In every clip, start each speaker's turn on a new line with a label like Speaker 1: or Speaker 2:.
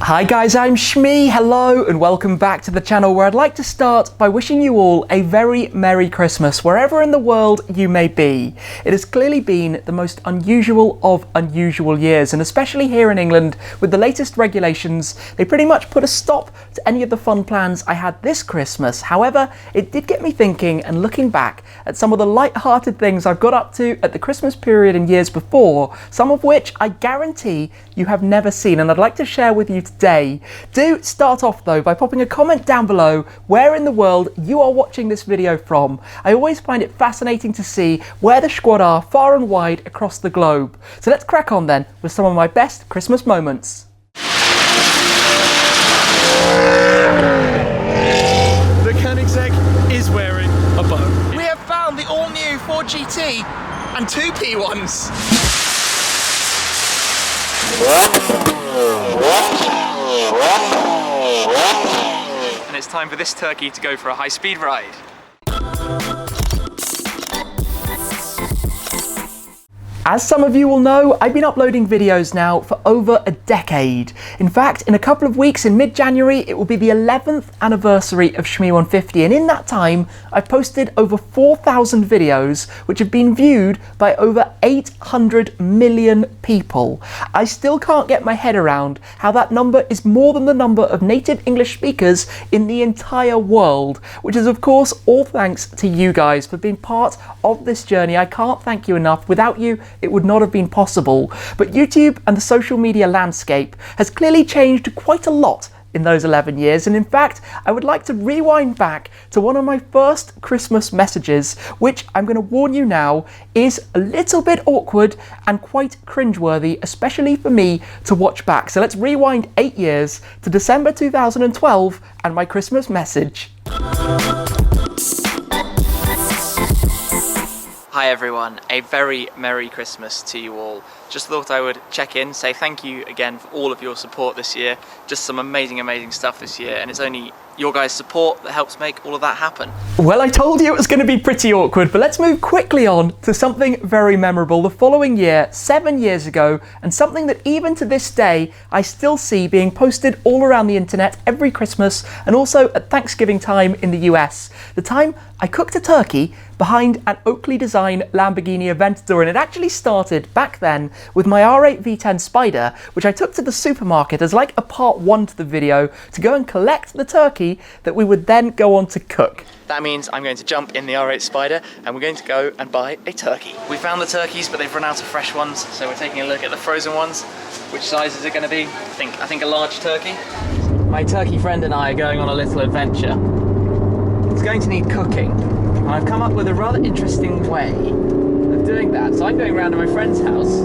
Speaker 1: Hi guys, I'm Shmee, hello and welcome back to the channel where I'd like to start by wishing you all a very Merry Christmas wherever in the world you may be. It has clearly been the most unusual of unusual years, and especially here in England with the latest regulations, they pretty much put a stop to any of the fun plans I had this Christmas. However, it did get me thinking and looking back at some of the light-hearted things I've got up to at the Christmas period and years before, some of which I guarantee you have never seen, and I'd like to share with you today. Do start off though by popping a comment down below where in the world you are watching this video from. I always find it fascinating to see where the squad are far and wide across the globe. So let's crack on then with some of my best Christmas moments.
Speaker 2: The Koenigsegg is wearing a bow.
Speaker 1: We have found the all-new Ford GT and two P1s.
Speaker 2: And it's time for this turkey to go for a high-speed ride.
Speaker 1: As some of you will know, I've been uploading videos now for over a decade. In fact, in a couple of weeks in mid-January, it will be the 11th anniversary of Shmee150, and in that time, I've posted over 4,000 videos, which have been viewed by over 800 million people. I still can't get my head around how that number is more than the number of native English speakers in the entire world, which is of course all thanks to you guys for being part of this journey. I can't thank you enough. Without you, it would not have been possible. But YouTube and the social media landscape has clearly changed quite a lot in those 11 years, and in fact I would like to rewind back to one of my first Christmas messages, which I'm going to warn you now is a little bit awkward and quite cringeworthy, especially for me to watch back. So let's rewind 8 years to December 2012 and my Christmas message.
Speaker 3: Hi everyone, a very Merry Christmas to you all. Just thought I would check in, say thank you again for all of your support this year. Just some amazing stuff this year, and it's only your guys' support that helps make all of that happen.
Speaker 1: Well, I told you it was going to be pretty awkward, but let's move quickly on to something very memorable. The following year, 7 years ago, and something that even to this day I still see being posted all around the internet every Christmas and also at Thanksgiving time in the US. The time I cooked a turkey behind an Oakley Design Lamborghini Aventador, and it actually started back then with my R8 V10 Spider, which I took to the supermarket as like a part one to the video to go and collect the turkey that we would then go on to cook.
Speaker 3: That means I'm going to jump in the R8 Spider and we're going to go and buy a turkey. We found the turkeys, but they've run out of fresh ones, so we're taking a look at the frozen ones. Which size is it going to be? I think a large turkey. My turkey friend and I are going on a little adventure. It's going to need cooking, and I've come up with a rather interesting way of doing that. So I'm going around to my friend's house.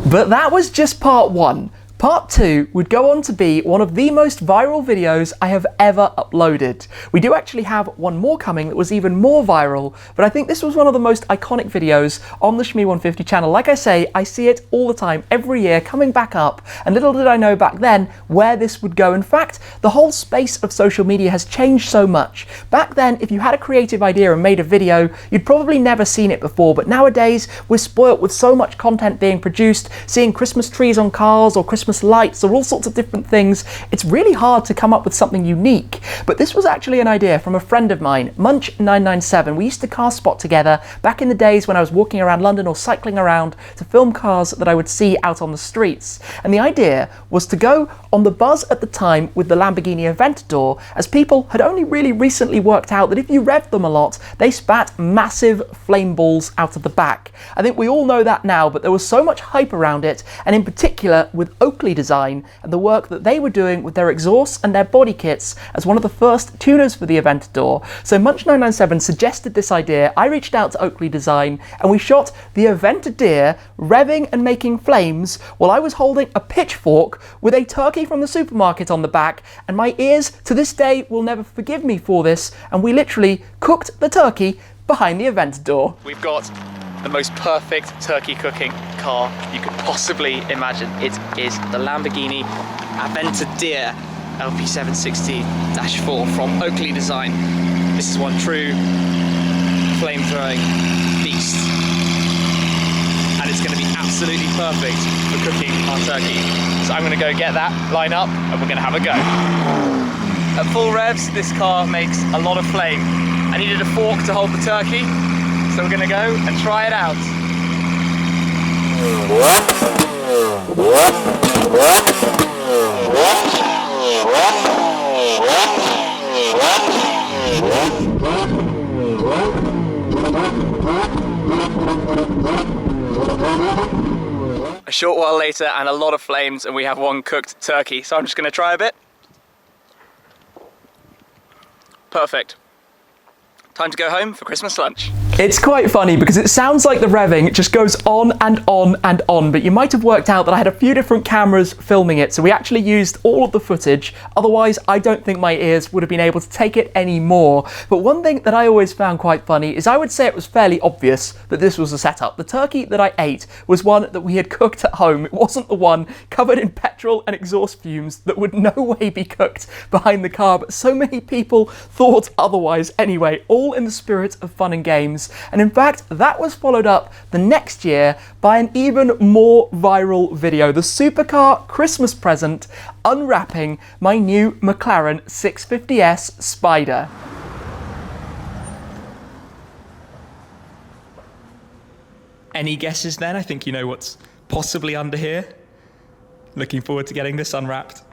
Speaker 1: But that was just part one. Part 2 would go on to be one of the most viral videos I have ever uploaded. We do actually have one more coming that was even more viral, but I think this was one of the most iconic videos on the Shmee150 channel. Like I say, I see it all the time, every year, coming back up, and little did I know back then where this would go. In fact, the whole space of social media has changed so much. Back then, if you had a creative idea and made a video, you'd probably never seen it before, but nowadays, we're spoilt with so much content being produced, seeing Christmas trees on cars or Christmas lights or all sorts of different things. It's really hard to come up with something unique, but this was actually an idea from a friend of mine, Munch997. We used to car spot together back in the days when I was walking around London or cycling around to film cars that I would see out on the streets, and the idea was to go on the buzz at the time with the Lamborghini Aventador, as people had only really recently worked out that if you revved them a lot, they spat massive flame balls out of the back. I think we all know that now, but there was so much hype around it, and in particular with Oakley Design and the work that they were doing with their exhausts and their body kits as one of the first tuners for the Aventador. So Munch997 suggested this idea. I reached out to Oakley Design and we shot the Aventador revving and making flames while I was holding a pitchfork with a turkey from the supermarket on the back, and my ears to this day will never forgive me for this, and we literally cooked the turkey behind the Aventador.
Speaker 3: We've got the most perfect turkey cooking car you could possibly imagine. It is the Lamborghini Aventador LP760-4 from Oakley Design. This is one true flamethrowing beast. And it's going to be absolutely perfect for cooking our turkey. So I'm going to go get that, line up, and we're going to have a go. At full revs, this car makes a lot of flame. I needed a fork to hold the turkey, so we're going to go and try it out. A short while later and a lot of flames, and we have one cooked turkey. So I'm just going to try a bit. Perfect. Time to go home for Christmas lunch.
Speaker 1: It's quite funny because it sounds like the revving just goes on and on and on, but you might have worked out that I had a few different cameras filming it, so we actually used all of the footage. Otherwise, I don't think my ears would have been able to take it anymore. But one thing that I always found quite funny is I would say it was fairly obvious that this was a setup. The turkey that I ate was one that we had cooked at home. It wasn't the one covered in petrol and exhaust fumes that would no way be cooked behind the car, but so many people thought otherwise anyway, all in the spirit of fun and games. And in fact, that was followed up the next year by an even more viral video, the Supercar Christmas present, unwrapping my new McLaren 650S Spider.
Speaker 2: Any guesses then? I think you know what's possibly under here. Looking forward to getting this unwrapped.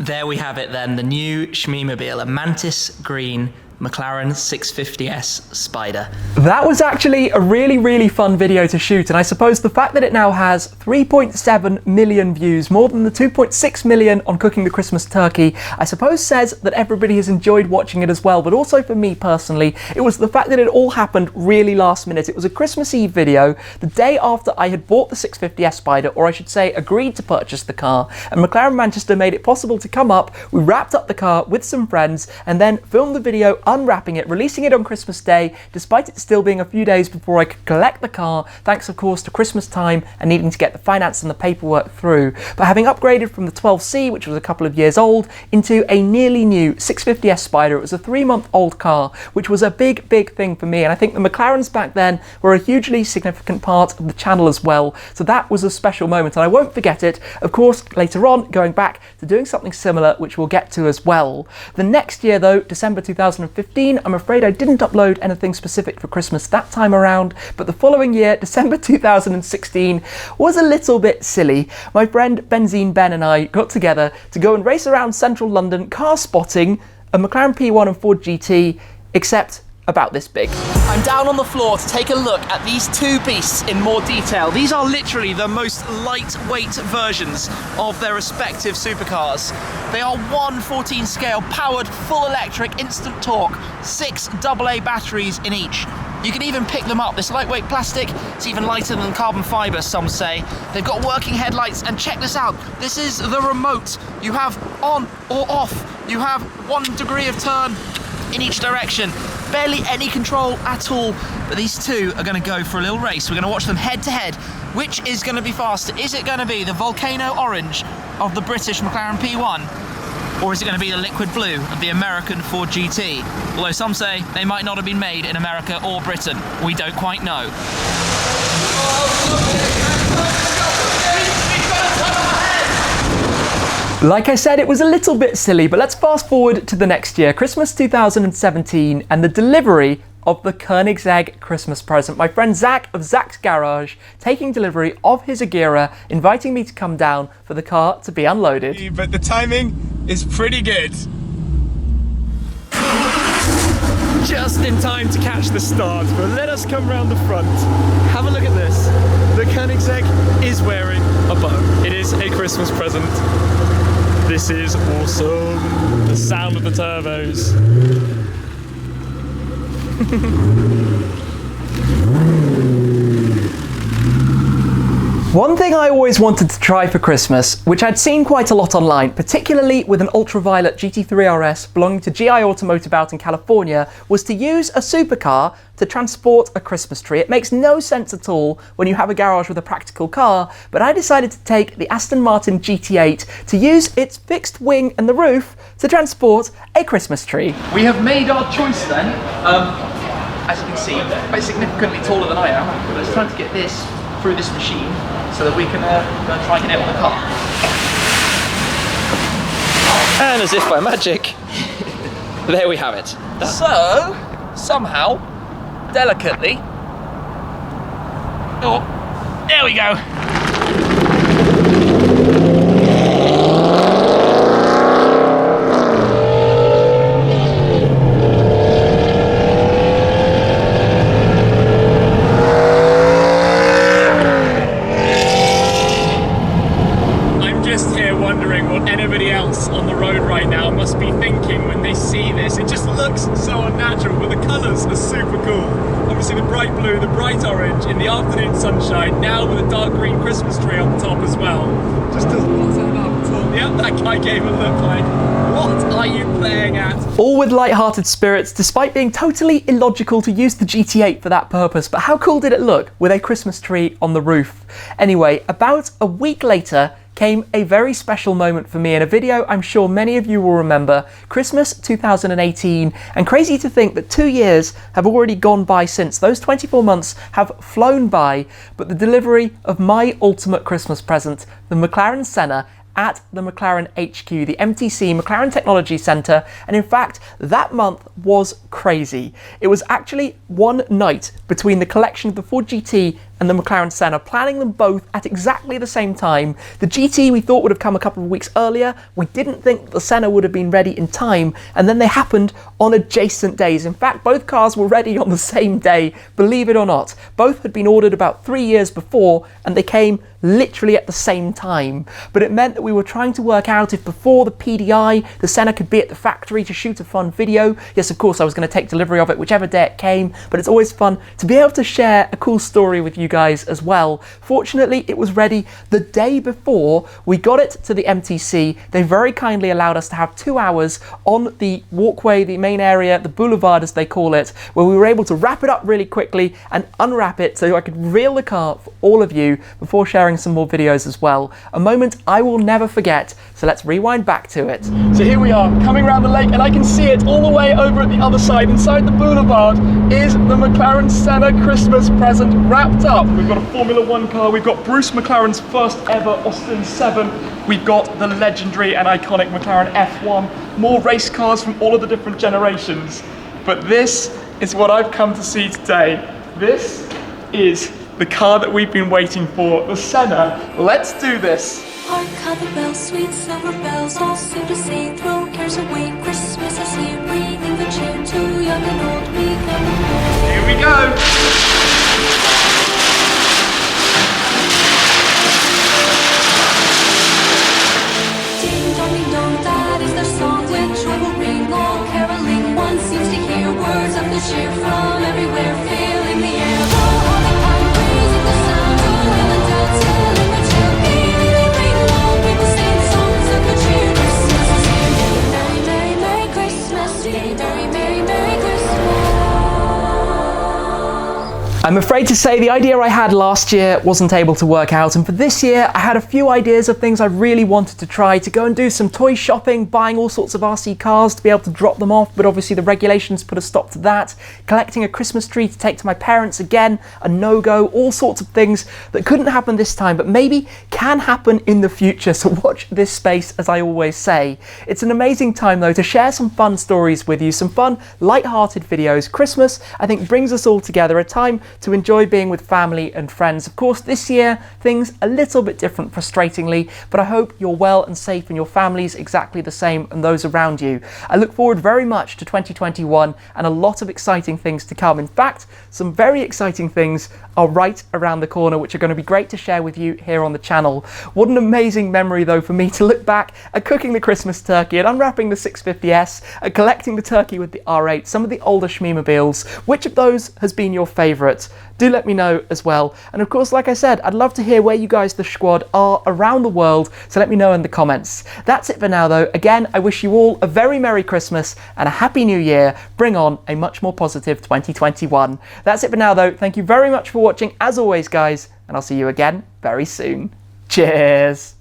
Speaker 2: There we have it then, the new Shmeemobile, a Mantis Green McLaren 650S Spider.
Speaker 1: That was actually a really fun video to shoot, and I suppose the fact that it now has 3.7 million views, more than the 2.6 million on cooking the Christmas turkey, I suppose says that everybody has enjoyed watching it as well. But also for me personally, it was the fact that it all happened really last minute. It was a Christmas Eve video, the day after I had bought the 650S Spider, or I should say agreed to purchase the car, and McLaren Manchester made it possible to come up. We wrapped up the car with some friends and then filmed the video unwrapping it, releasing it on Christmas Day, despite it still being a few days before I could collect the car, thanks of course to Christmas time and needing to get the finance and the paperwork through. But having upgraded from the 12C, which was a couple of years old, into a nearly new 650S Spider, it was a 3-month-old car, which was a big thing for me, and I think the McLarens back then were a hugely significant part of the channel as well, so that was a special moment, and I won't forget it. Of course, later on, going back to doing something similar, which we'll get to as well. The next year though, December 2015, I'm afraid I didn't upload anything specific for Christmas that time around, but the following year, December 2016, was a little bit silly. My friend Benzine Ben and I got together to go and race around central London car spotting a McLaren P1 and Ford GT, except about this big. I'm down on the floor to take a look at these two beasts in more detail. These are literally the most lightweight versions of their respective supercars. They are 1/14 scale, powered, full electric, instant torque, 6 AA batteries in each. You can even pick them up. This lightweight plastic, it's even lighter than carbon fibre, some say. They've got working headlights, and check this out. This is the remote. You have on or off. You have 1 degree of turn in each direction. Barely any control at all, but these two are going to go for a little race. We're going to watch them head to head. Which is going to be faster? Is it going to be the volcano orange of the British McLaren P1? Or is it going to be the liquid blue of the American Ford GT? Although some say they might not have been made in America or Britain. We don't quite know. Like I said, it was a little bit silly, but let's fast forward to the next year, Christmas 2017, and the delivery of the Koenigsegg Christmas present. My friend Zach of Zach's Garage taking delivery of his Agera, inviting me to come down for the car to be unloaded.
Speaker 2: But the timing is pretty good. Just in time to catch the start, but let us come round the front. Have a look at this. The Koenigsegg is wearing a bow. It is a Christmas present. This is awesome. The sound of the turbos.
Speaker 1: One thing I always wanted to try for Christmas, which I'd seen quite a lot online, particularly with an ultraviolet GT3 RS belonging to GI Automotive out in California, was to use a supercar to transport a Christmas tree. It makes no sense at all when you have a garage with a practical car, but I decided to take the Aston Martin GT8 to use its fixed wing and the roof to transport a Christmas tree.
Speaker 3: We have made our choice then. As you can see, quite significantly taller than I am, but it's time to get this through this machine so that we can go and try and get it on the car. And as if by magic, there we have it. So, somehow, delicately, oh, there we go. Anybody else on the road right now must be thinking when they see this. It just looks so unnatural, but the colours are super cool. Obviously the bright blue, the bright orange in the afternoon sunshine, now with a dark green Christmas tree on top as well. Just does not turn up at all. Yep, that guy gave a look like, what are you playing at?
Speaker 1: All with light-hearted spirits, despite being totally illogical to use the GT8 for that purpose, but how cool did it look with a Christmas tree on the roof? Anyway, about a week later, came a very special moment for me in a video I'm sure many of you will remember, Christmas 2018, and crazy to think that 2 years have already gone by since. Those 24 months have flown by, but the delivery of my ultimate Christmas present, the McLaren Senna, at the McLaren HQ, the MTC, McLaren Technology Centre, and in fact, that month was crazy. It was actually one night between the collection of the Ford GT and the McLaren Senna, planning them both at exactly the same time. The GT we thought would have come a couple of weeks earlier, we didn't think that the Senna would have been ready in time, and then they happened on adjacent days. In fact, both cars were ready on the same day, believe it or not. Both had been ordered about 3 years before, and they came literally at the same time. But it meant that we were trying to work out if before the PDI, the Senna could be at the factory to shoot a fun video. Yes, of course, I was going to take delivery of it whichever day it came, but it's always fun to be able to share a cool story with you guys as well. Fortunately, it was ready the day before we got it to the MTC. They very kindly allowed us to have 2 hours on the walkway, the main area, the boulevard as they call it, where we were able to wrap it up really quickly and unwrap it so I could reel the car for all of you before sharing some more videos as well. A moment I will never forget, so let's rewind back to it.
Speaker 2: So here we are, coming around the lake, and I can see it all the way over at the other side. Inside the boulevard is the McLaren Senna Christmas present wrapped up. We've got a Formula 1 car, we've got Bruce McLaren's first ever Austin 7, we've got the legendary and iconic McLaren F1, more race cars from all of the different generations. But this is what I've come to see today. This is the car that we've been waiting for, the Senna. Let's do this.
Speaker 4: Hark how the bells, sweet silver bells, all seem to say, throw cares away, Christmas is here, bringing the cheer to young and old, we come and go.
Speaker 2: Here we go.
Speaker 4: Ding dong ding dong, that is their song, which will ring, all caroling, one seems to hear words of the cheer from everywhere, filling the air, the holly pine, raising the sound, joining the dance, telling the tale, gayly ring along, people sing songs of good cheer, Christmas is here, Merry, Merry, Merry Christmas, Merry, Merry, Merry, Merry Christmas.
Speaker 1: I'm afraid to say the idea I had last year wasn't able to work out, and for this year I had a few ideas of things I really wanted to try, to go and do some toy shopping, buying all sorts of RC cars to be able to drop them off, but obviously the regulations put a stop to that, collecting a Christmas tree to take to my parents, again, a no-go, all sorts of things that couldn't happen this time, but maybe can happen in the future, so watch this space as I always say. It's an amazing time though to share some fun stories with you, some fun, light-hearted videos. Christmas, I think, brings us all together, a time to enjoy being with family and friends. Of course, this year, things a little bit different, frustratingly, but I hope you're well and safe and your family's exactly the same and those around you. I look forward very much to 2021 and a lot of exciting things to come. In fact, some very exciting things are right around the corner, which are going to be great to share with you here on the channel. What an amazing memory though for me to look back at cooking the Christmas turkey, at unwrapping the 650S, at collecting the turkey with the R8, some of the older Schmemobiles. Which of those has been your favourite? do let me know as well. And of course, like I said, I'd love to hear where you guys, the squad, are around the world, so let me know in the comments. That's it for now though. Again, I wish you all a very Merry Christmas and a Happy New Year. Bring on a much more positive 2021. That's it for now though. Thank you very much for watching as always, guys, and I'll see you again very soon. Cheers!